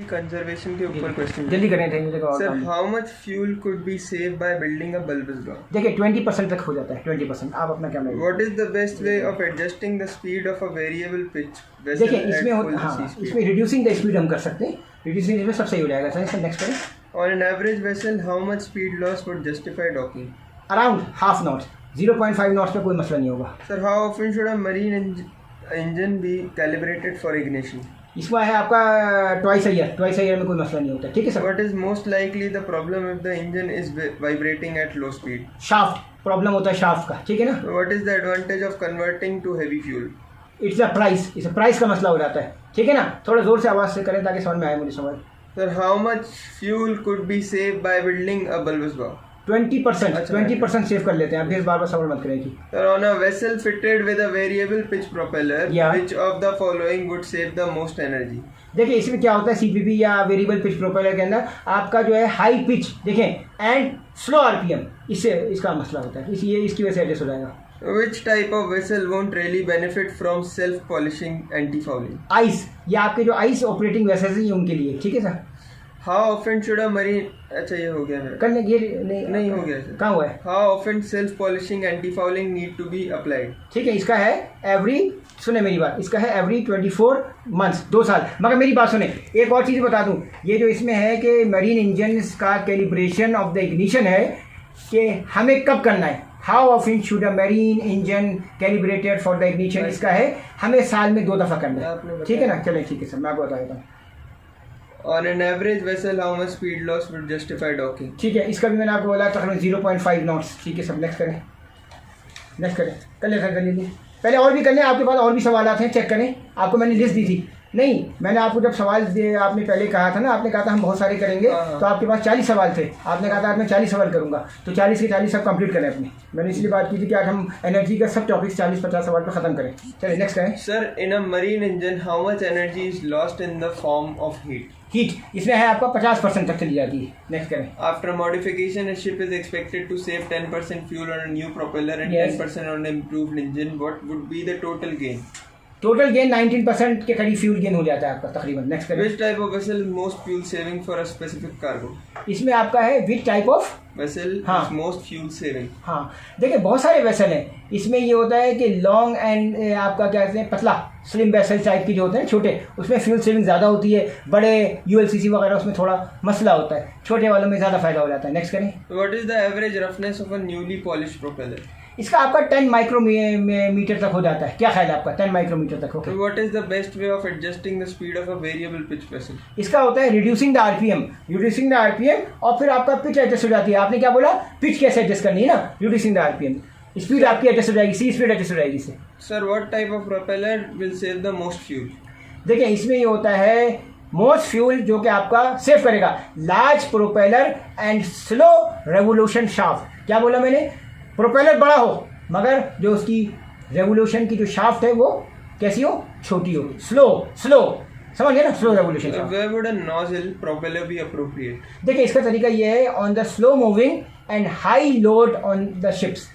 Conservation के ऊपर question जल्दी करें थे मुझे तो। Sir, how much fuel could be save by building a bulbous drum? देखिए 20% तक हो जाता है, 20%। आप अपना camera what is the best way of adjusting the speed of a variable pitch? देखिए इसमें रिड्यूसिंग द स्पीड हम कर सकते हैं, रिड्यूसिंग इसमें सब सही हो जाएगा। सर नेक्स्ट करें। On an average vessel how much speed loss would justify docking? Around half knot, 0.5 knots पे कोई मसला नहीं होगा। Sir, how often should a marine engine be calibrated for ignition? इसमें है आपका ट्वाइस ईयर में कोई मसला नहीं होता। ठीक है sir. What is most likely the problem if the engine is vibrating at low speed? Shaft problem होता है, शाफ्ट का। ठीक है ना। What is the advantage of converting to heavy fuel? It's a price का मसला हो जाता है। ठीक है ना। थोड़ा जोर से आवाज़ से करें ताकि समझ में आए मुझे समझ। Sir, how much fuel could be save by building a bulbous drum? 20% save कर लेते हैं। फिर बार सवाल मत करें कि sir, on a vessel fitted with a variable pitch propeller which of the following would save the most energy? देखिए इसमें क्या होता है, सीपीपी या वेरिएबल पिच प्रोपेलर के अंदर आपका जो है हाई पिच देखें एंड स्लो आरपीएम, इससे इसका मसला होता है, इसकी वजह से एडजस्ट हो जाएगा। Which type of vessel won't really benefit from self-polishing anti-fouling? Ice, ये आपके जो आइस ऑपरेटिंग वेसल्स हैं उनके लिए। ठीक है sir. How often should a marine? अच्छा, ये हो गया है। कर लेंगे। नहीं हो गया सर। कहाँ हुआ है? How often self-polishing anti-fouling need to be applied? ठीक है, इसका है एवरी, सुने मेरी बात, इसका है एवरी 24 मंथ्स, 2 साल। मगर मेरी बात सुने, एक और चीज़ बता दूं, ये जो इसमें है कि मरीन इंजन का कैलिब्रेशन ऑफ द इग्निशन है कि हमें कब करना है। How often should a marine engine calibrated for the ignition, इसका है हमें साल में 2 दफ़ा करना है। ठीक है ना। चलें ठीक है सर, मैं आपको बता देता हूँ। On an average vessel, how much speed loss would justify docking? ठीक है, इसका भी मैंने आपको बोला तकरीबन 0.5 नॉट्स। ठीक है सब। नेक्स्ट करें कर ले सर, कर लीजिए। पहले और भी कर लें, आपके पास और भी सवाल हैं, चेक करें। आपको मैंने लिस्ट दी थी नहीं, मैंने आपको जब सवाल दिए, आपने पहले कहा था ना, आपने कहा था हम बहुत सारे करेंगे, तो आपके पास 40 सवाल थे। आपने कहा था मैं 40 सवाल करूंगा, तो 40 के 40 सब कंप्लीट करें अपने। मैंने इसलिए बात की थी कि आज हम एनर्जी का सब टॉपिक्स 40-50 सवाल पर खत्म करें। चलिए नेक्स्ट करें। Sir, in a marine engine how much energy is lost in the form of heat? इसमें है आपका 50% तक चली जाती है। नेक्स्ट करें। After modification a ship is expected to save 10% fuel on a new propeller and 10% on an improved engine. What would be the total gain? Total gain 19% के करीब फ्यूल गेन हो जाता है आपका तकरीबन। नेक्स्ट करें। Which type of vessel is most fuel saving for a specific cargo? इसमें आपका है which type of vessel is most fuel saving? हाँ, देखिए बहुत सारे वेसल हैं। इसमें ये होता है कि लॉन्ग एंड आपका क्या कहते हैं पतला स्लिम वेसल टाइप की जो होते हैं छोटे, उसमें फ्यूल सेविंग ज़्यादा होती है। बड़े यूएलसीसी वगैरह उसमें थोड़ा मसला होता है, छोटे वालों में ज़्यादा फायदा हो जाता है। नेक्स्ट करें। What is the average roughness of a newly polished propeller? इसका आपका 10 माइक्रोमीटर तक हो जाता है। क्या ख्याल है आपका? 10 माइक्रोमीटर तक। Okay. What is the best way of adjusting the speed of a variable pitch vessel? इसका होता है रिड्यूसिंग द आरपीएम और फिर आपका पिच एडजस्ट हो जाती है। आपने क्या बोला? पिच कैसे एडजस्ट करनी है ना, रिड्यूसिंग द आरपीएम, स्पीड आपकी एडजस्ट हो जाएगी, सी स्पीड एडजस्ट हो जाएगी इससे। Sir, what type of propeller will save the most fuel? देखिए इसमें ये होता है मोस्ट फ्यूल जो कि आपका सेव करेगा, large propeller and slow revolution shaft. क्या बोला मैंने? प्रोपेलर बड़ा हो मगर जो उसकी रेवोल्यूशन की जो शाफ्ट है वो कैसी हो? छोटी हो, स्लो समझ गए ना, slow revolution. Where would a nozzle propeller be appropriate? देखिए इसका तरीका ये है, on the slow moving and high load on the ships.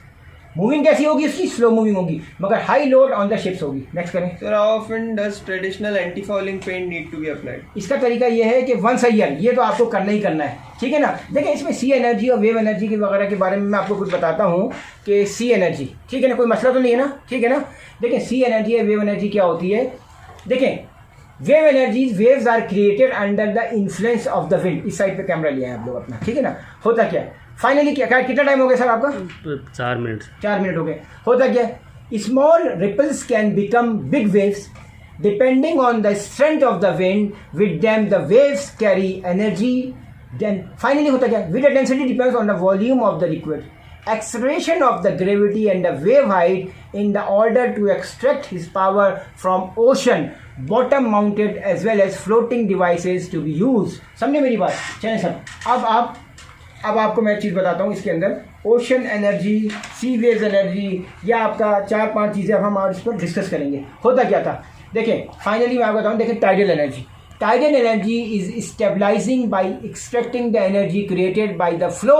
Moving कैसी होगी उसकी? स्लो मूविंग होगी मगर high load on the ships होगी। नेक्स्ट करें। Sir, how often does traditional anti-fouling paint need to be applied? इसका तरीका ये है कि वंस अ ईयर, ये तो आपको करना ही करना है। ठीक है ना। देखिए इसमें सी एनर्जी और वेव एनर्जी के वगैरह के बारे में मैं आपको कुछ बताता हूँ कि सी एनर्जी, ठीक है ना, कोई मसला तो नहीं है ना, ठीक है ना। देखिए सी एनर्जी और वेव एनर्जी क्या होती है? देखिए wave energies, waves are created under the influence of the wind. इस साइड पे कैमरा लिया है आप लोग अपना, ठीक है ना। होता क्या है फाइनली, क्या कितना टाइम हो गया सर आपका? 4 मिनट हो गए। होता क्या है, small ripples can become big waves depending on the strength of the wind, with them the waves carry energy. Then finally होता क्या, with the density depends on the volume of the liquid, acceleration of the gravity and the wave height in the order to extract his power from ocean, bottom mounted as well as floating devices to be used। समझे मेरी बात? चलें sir, अब आपको मैं एक चीज़ बताता हूँ इसके अंदर, ओशन एनर्जी, सी वेव्स एनर्जी, या आपका 4-5 चीज़ें अब हम आज इस पर डिस्कस करेंगे। होता क्या था, देखिए फाइनली मैं आपको बताऊँ। देखिए tidal energy is stabilising by extracting the energy created by the flow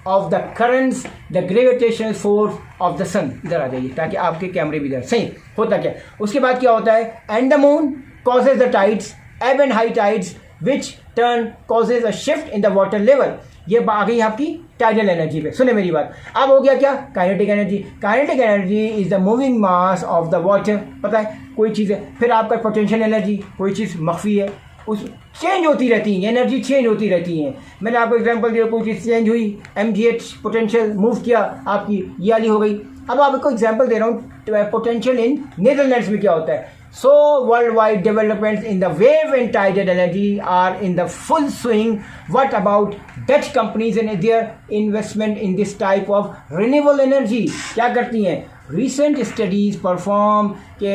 of the currents, the gravitational force of the sun. इधर आ जाइए ताकि आपके कैमरे भी इधर सही। होता क्या, उसके बाद क्या होता है, and the moon causes the tides, ebb and high tides which turn causes a shift in the water level. ये आ गई आपकी टाइडल एनर्जी पे। सुने मेरी बात, अब हो गया क्या, kinetic energy. Kinetic energy is the moving mass of the water, पता है कोई चीज़ है। फिर आपका पोटेंशियल एनर्जी, कोई चीज़ मख्फी है, उस चेंज होती रहती है, एनर्जी चेंज होती रहती है। मैंने आपको एग्जांपल दिया, कोई चीज़ चेंज हुई, mgh पोटेंशियल मूव किया, आपकी ये वाली हो गई। अब आपको एग्जांपल दे रहा हूँ पोटेंशियल इन नीदरलैंड्स में क्या होता है। So worldwide developments in the wave and tidal energy are in the full swing. What about Dutch companies and their investment in this type of renewable energy? क्या करती हैं? Recent studies perform के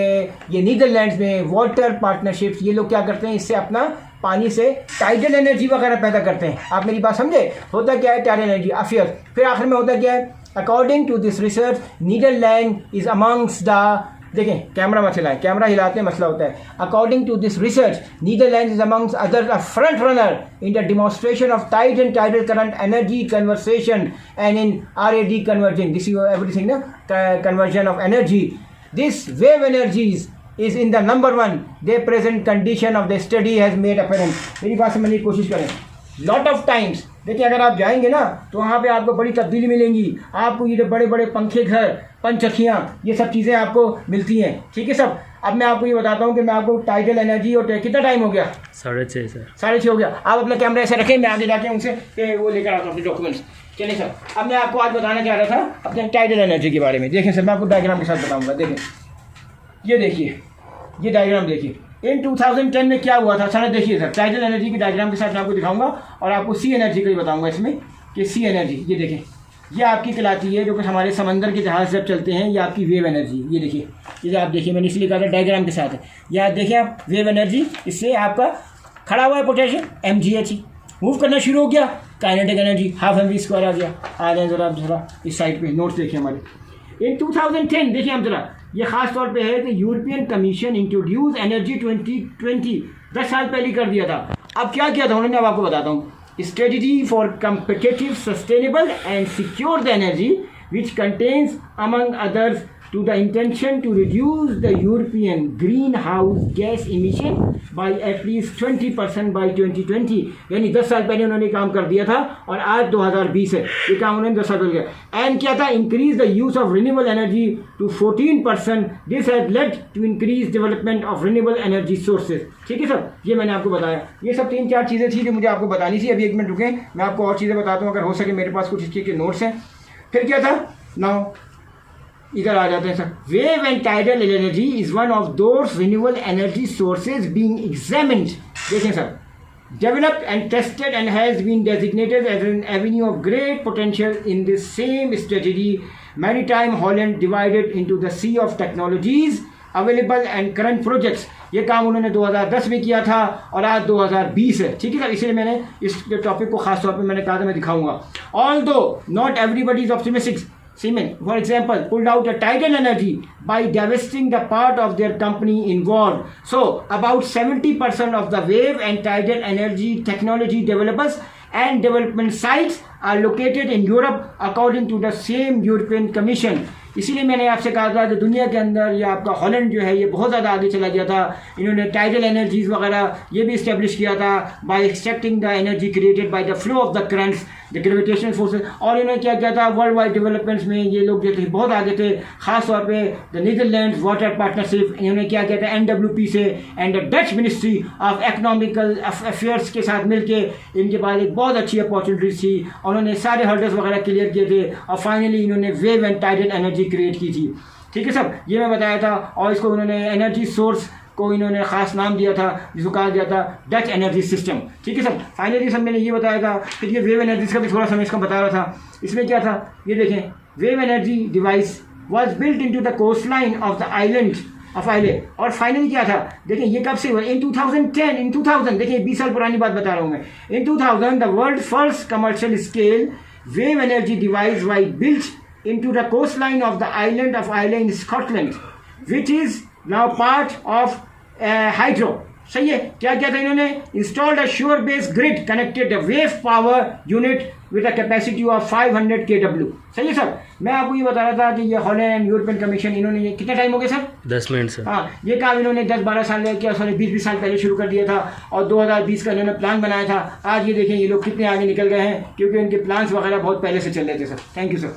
ये Netherlands में water partnerships, ये लोग क्या करते हैं, इससे अपना पानी से टाइडल एनर्जी वगैरह पैदा करते हैं। आप मेरी बात समझे? होता क्या है टाइडल एनर्जी अफेयर। फिर आखिर में होता क्या है, according to this research Netherland is amongst the, देखें कैमरा मत हिलाएं, कैमरा हिलाते हैं मसला होता है। According to this research Netherland is amongst other a front runner in the demonstration of tide and tidal current energy conversation and in RAD conversion, this is everything ना, conversion of energy. This wave energies is in the number 1 the present condition of the study has made apparent। मेरी बात समझने की कोशिश करें। lot of times देखिए अगर आप जाएंगे ना तो वहाँ पे आपको बड़ी तब्दीली मिलेंगी। आपको ये जो बड़े बड़े पंखे घर, पंचखियाँ, ये सब चीज़ें आपको मिलती हैं, ठीक है सब। अब मैं आपको ये बताता हूँ कि मैं आपको टाइडल एनर्जी और कितना टाइम हो गया, 6:30 सर, 6:30 हो गया। आप अपना कैमरा ऐसे रखें, मैं आगे जाके उनसे वो लेकर आता हूँ अपने डॉक्यूमेंट्स। चलिए सर, अब मैं आपको आज बताना चाह रहा था अपने टाइडल एनर्जी के बारे में। देखें सर, मैं आपको डायग्राम के साथ बताऊँगा। देखें ये देखिए, ये डायग्राम देखिए। इन 2010 में क्या हुआ था सर, देखिए सर, टाइडल एनर्जी की डायग्राम के साथ मैं आपको दिखाऊंगा और आपको सी एनर्जी का भी बताऊंगा इसमें कि सी एनर्जी, ये देखें, ये आपकी कहलाती है जो कि हमारे समंदर के जहाज जब चलते हैं, ये आपकी वेव एनर्जी। ये देखिए, ये आप देखिए, मैंने इसलिए कहा था डायग्राम के साथ है। ये आप देखिए, आप वेव एनर्जी, इससे आपका खड़ा हुआ है पोटेंशियल mgh, मूव करना शुरू हो गया, काइनेटिक एनर्जी हाफ mv² आ गया। आ जाए जरा इस साइड पे नोट्स देखिए हमारे। इन 2010 देखिए हम जरा, ये खास तौर पे है कि यूरोपियन कमीशन इंट्रोड्यूस एनर्जी 2020, 10 साल पहले कर दिया था। अब क्या किया था उन्होंने, अब आपको बताता हूँ। Strategy for competitive sustainable and secure the energy which contains among others to the intention to reduce the European greenhouse gas emission by at least 20% by 2020। यानी 10 साल पहले उन्होंने काम कर दिया था और आज 2020 है, ये काम उन्होंने 10 साल पहले किया। एंड क्या था, increase the use of renewable energy to 14%। This has led to increase development of renewable energy sources. ठीक है सर, ये मैंने आपको बताया। ये सब 3-4 चीज़ें थी जो मुझे आपको बतानी थी। अभी 1 मिनट रुकें, मैं आपको और चीज़ें बताता हूँ अगर हो सके, मेरे पास कुछ इसके नोट्स हैं। फिर क्या था, नाउ इधर आ जाते हैं sir. Wave and tidal energy is one of those renewable energy sources being examined. देखें sir, developed and tested and has been designated as an avenue of great potential in this same strategy. Maritime Holland divided into the sea of technologies available and current projects। ये काम उन्होंने 2010 में किया था और आज 2020 है, ठीक है सर। इसलिए मैंने इस टॉपिक को खास तौर पे मैंने कहा था मैं दिखाऊंगा। Although not everybody is optimistic, Siemens, for example, pulled out a tidal energy by divesting the part of their company involved. So, about 70% of the wave and tidal energy technology developers and development sites are located in Europe, according to the same European Commission। इसीलिए मैंने आपसे कहा था कि दुनिया के अंदर ये आपका हॉलैंड जो है ये बहुत ज़्यादा आगे चला गया था। इन्होंने टाइडल एनर्जीज वगैरह ये भी इस्टेब्लिश किया था by extracting the energy created by the flow of the currents, the gravitational forces. और इन्होंने क्या किया था, वर्ल्ड वाइड डेवलपमेंट्स में ये लोग जो थे बहुत आगे थे। खास तौर पे द नीदरलैंड्स वाटर पार्टनरशिप, इन्होंने क्या किया था NWP से and the Dutch ministry of economical affairs के साथ मिलके इनके पास एक बहुत अच्छी अपॉर्चुनिटीज थी। उन्होंने सारे हर्डल्स वगैरह क्लियर किए थे और फाइनली इन्होंने wave and tidal energy create की थी। ठीक है सर, ये मैं बताया था। और इसको उन्होंने एनर्जी सोर्स को इन्होंने ख़ास नाम दिया था जिसको कहा गया था डच एनर्जी सिस्टम। ठीक है सर, फाइनली सब मैंने ये बताया था। फिर ये वेव एनर्जी का भी थोड़ा सा मैं इसको बता रहा था। इसमें क्या था, ये देखें, wave energy device was built into the coast line of the island of Islay. और फाइनली क्या था, देखिए ये कब से हुआ, इन 2010, इन 2000, देखिए 20 साल पुरानी बात बता रहा हूँ मैं। इन 2000 the world first commercial scale wave energy device was built into the coastline of the island of Islay in Scotland, which is now part of Hydro, सही है। क्या किया था इन्होंने? Installed a sure base grid, connected the wave power unit with a capacity of 500 kW। सही है sir. मैं आपको ये बता रहा था कि ये हॉलैंड यूरोपियन कमीशन, इन्होंने ये कितना टाइम हो गया सर? 10 minute sir. हाँ, ये काम इन्होंने 10-12 साल किया, सॉरी 20-20 साल पहले शुरू कर दिया था और 2020 का इन्होंने प्लान बनाया था। आज ये देखें ये लोग कितने आगे निकल गए हैं, क्योंकि इनके प्लान्स वगैरह बहुत पहले से चल रहे थे सर। Thank you sir.